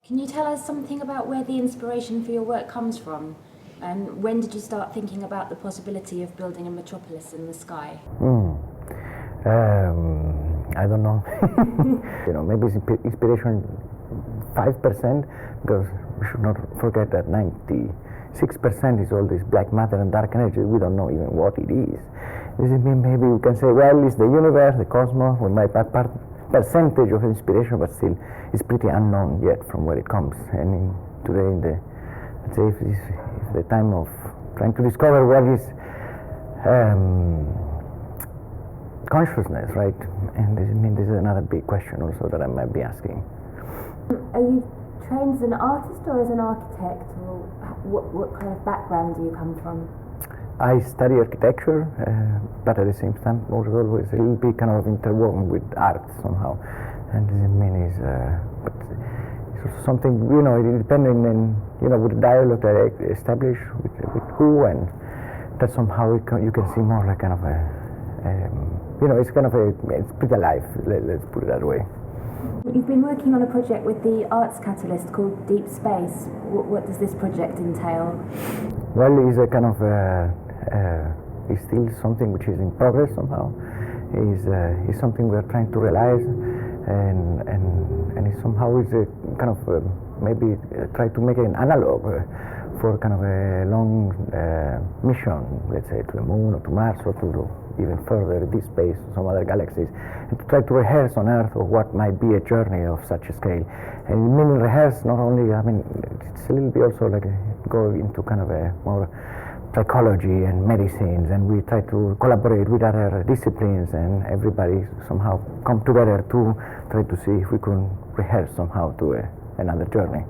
Can you tell us something about where the inspiration for your work comes from? And when did you start thinking about the possibility of building a metropolis in the sky? I don't know. Maybe it's inspiration 5%, because we should not forget that 96% is all this black matter and dark energy. We don't know even what it is. Does it mean maybe we can say, well, it's the universe, the cosmos, with my percentage of inspiration, but still it's pretty unknown yet from where it comes. And today, let's say, if the time of trying to discover what is consciousness, right? And this is another big question also that I might be asking. Are you trained as an artist or as an architect, or what kind of background do you come from? I study architecture, but at the same time was always a little bit kind of interwoven with art somehow. And this is but it's also something, depending on, with the dialogue that I establish with who, and that somehow you can see more like kind of a, it's kind of it's pretty alive, let's put it that way. You've been working on a project with the Arts Catalyst called Deep Space. What does this project entail? Well, it's a kind of it's still something which is in progress somehow. Is something we're trying to realize, and it somehow is a kind of maybe try to make an analog for kind of a long mission, let's say, to the moon or to Mars or to even further deep space, some other galaxies, and to try to rehearse on Earth of what might be a journey of such a scale. And meaning rehearse not only, it's a little bit also like go into kind of a more psychology and medicines, and we try to collaborate with other disciplines, and everybody somehow come together to try to see if we can rehearse somehow to another journey.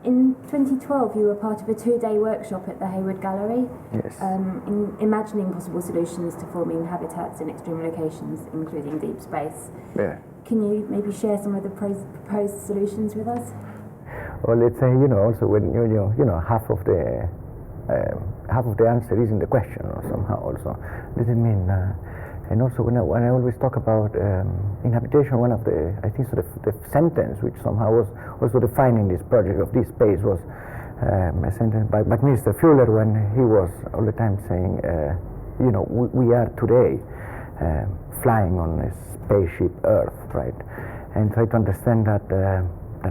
In 2012, you were part of a 2-day workshop at the Hayward Gallery, yes, in imagining possible solutions to forming habitats in extreme locations, including deep space. Yeah. Can you maybe share some of the proposed solutions with us? Well, let's say, also when half of the answer is in the question, or somehow also. Does it mean? And also when I always talk about inhabitation, one of the, I think, so the sentence which somehow was also defining this project of this space was a sentence by Mr. Fuller, when he was all the time saying, we are today flying on a spaceship Earth, right? And try to understand that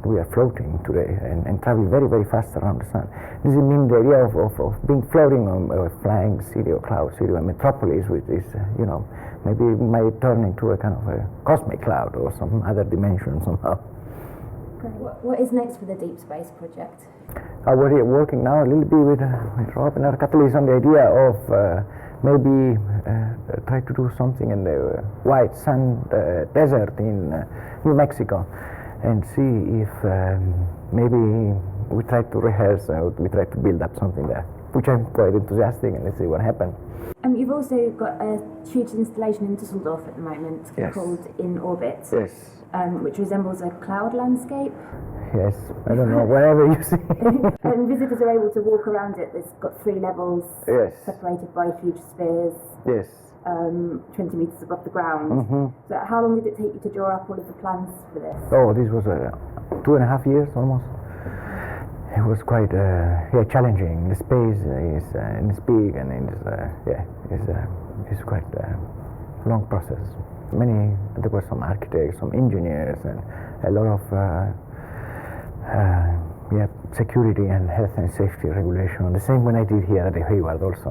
we are floating today and traveling very, very fast around the sun. Does it mean the idea of being floating on a flying city or cloud city or metropolis, which is, maybe it might turn into a kind of a cosmic cloud or some other dimension somehow. Great. What is next for the Deep Space project? We're working now a little bit with Rob and our catalyst on the idea of maybe try to do something in the white sand desert in New Mexico, and see if maybe we try to rehearse, we try to build up something there, which I'm quite enthusiastic, and let's see what happens. You've also got a huge installation in Düsseldorf at the moment, yes, called In Orbit, yes, which resembles a cloud landscape. Yes, I don't know, wherever you see. And visitors are able to walk around it. It's got 3 levels, yes, separated by huge spheres, yes, 20 meters above the ground. Mm-hmm. So how long did it take you to draw up all of the plans for this? Oh, this was 2.5 years almost. It was quite challenging. The space is big, and it's quite a long process. There were some architects, some engineers, and a lot of security and health and safety regulation. The same when I did here at the Hayward also.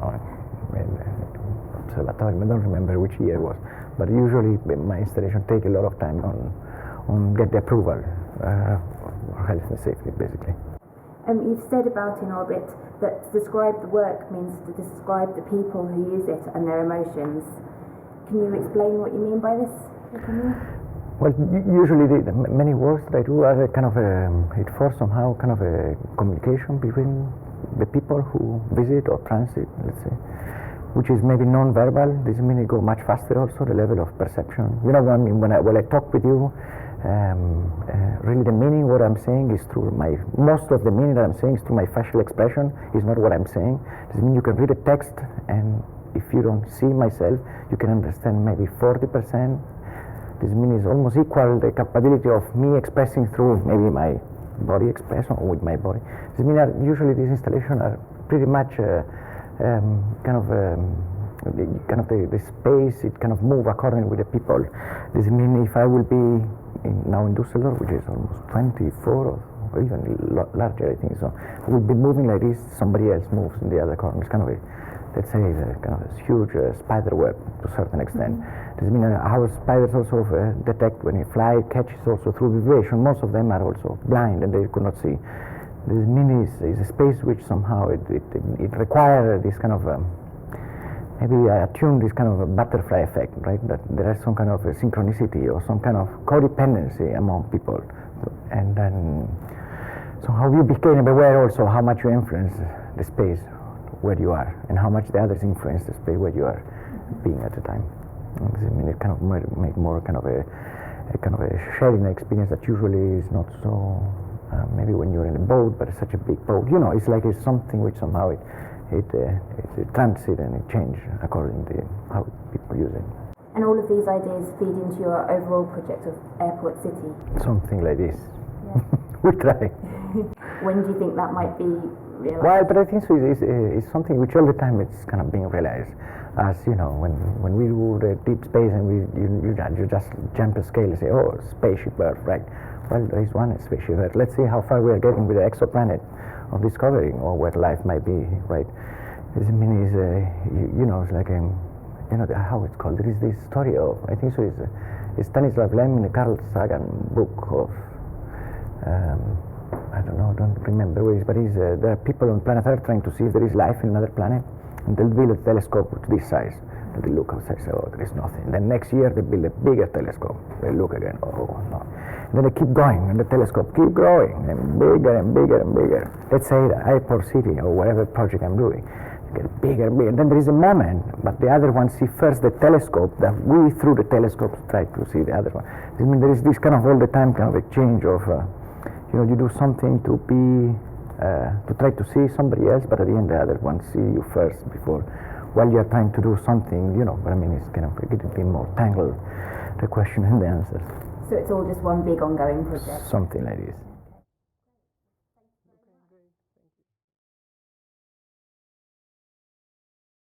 Observatory. I don't remember which year it was, but usually my installation take a lot of time on get the approval for health and safety, basically. You've said about In Orbit that to describe the work means to describe the people who use it and their emotions. Can you explain what you mean by this? Well, usually many works that I do are kind of it forces somehow kind of a communication between the people who visit or transit, let's say, which is maybe non-verbal. This means it go much faster also, the level of perception. You know what I mean? When I talk with you, really the meaning what I'm saying is through most of the meaning that I'm saying is through my facial expression, is not what I'm saying. This means you can read a text, and if you don't see myself, you can understand maybe 40%. This means almost equal the capability of me expressing through maybe my body express or with my body. This means that usually these installations are pretty much the space, it kind of move according with the people. Does it mean if I will be now in Düsseldorf, which is almost 24 or even larger, I think so, I will be moving like this, somebody else moves in the other corner. It's kind of a, let's say, kind of a huge spider web to a certain extent. Does it mean how spiders also detect when you fly, catches also through vibration? Most of them are also blind and they could not see. This mean is a space which somehow it requires this kind of maybe I attune this kind of a butterfly effect, right? That there is some kind of a synchronicity or some kind of codependency among people, and then somehow you became aware also how much you influence the space where you are, and how much the others influence the space where you are being at the time. And this, I mean, it kind of make more kind of a sharing experience that usually is not so. Maybe when you're in a boat, but it's such a big boat, you know, it's like it's something which somehow it transit and it change according to how people use it. And all of these ideas feed into your overall project of Airport City? Something like this. Yeah. We try. When do you think that might be realized? Well, but I think so it's something which all the time it's kind of being realized. As you know, when we do the deep space and you just jump a scale and say, oh, spaceship Earth, right? Well, there is one spaceship Earth. Let's see how far we are getting with the exoplanet of discovering or where life might be, right? This means you know, it's like you know how it's called. There is this story of, I think so, it's Stanislav Lem in the Carl Sagan book of I don't remember where it is, but there are people on planet Earth trying to see if there is life in another planet, and they'll build a telescope to this size. And they look outside and say, oh, there is nothing. Then next year they build a bigger telescope. They look again, oh, no. And then they keep going, and the telescope keep growing, and bigger and bigger and bigger. Let's say the Airport City or whatever project I'm doing, get bigger and bigger. And then there is a moment, but the other one see first the telescope, that we through the telescope try to see the other one. I mean, there is this kind of all the time kind of exchange of, you know, you do something to be, to try to see somebody else, but at the end the other one see you first before, while you're trying to do something, you know. But I mean, it's kind of getting a bit more tangled, the question and the answer. So it's all just one big ongoing project? Something like this.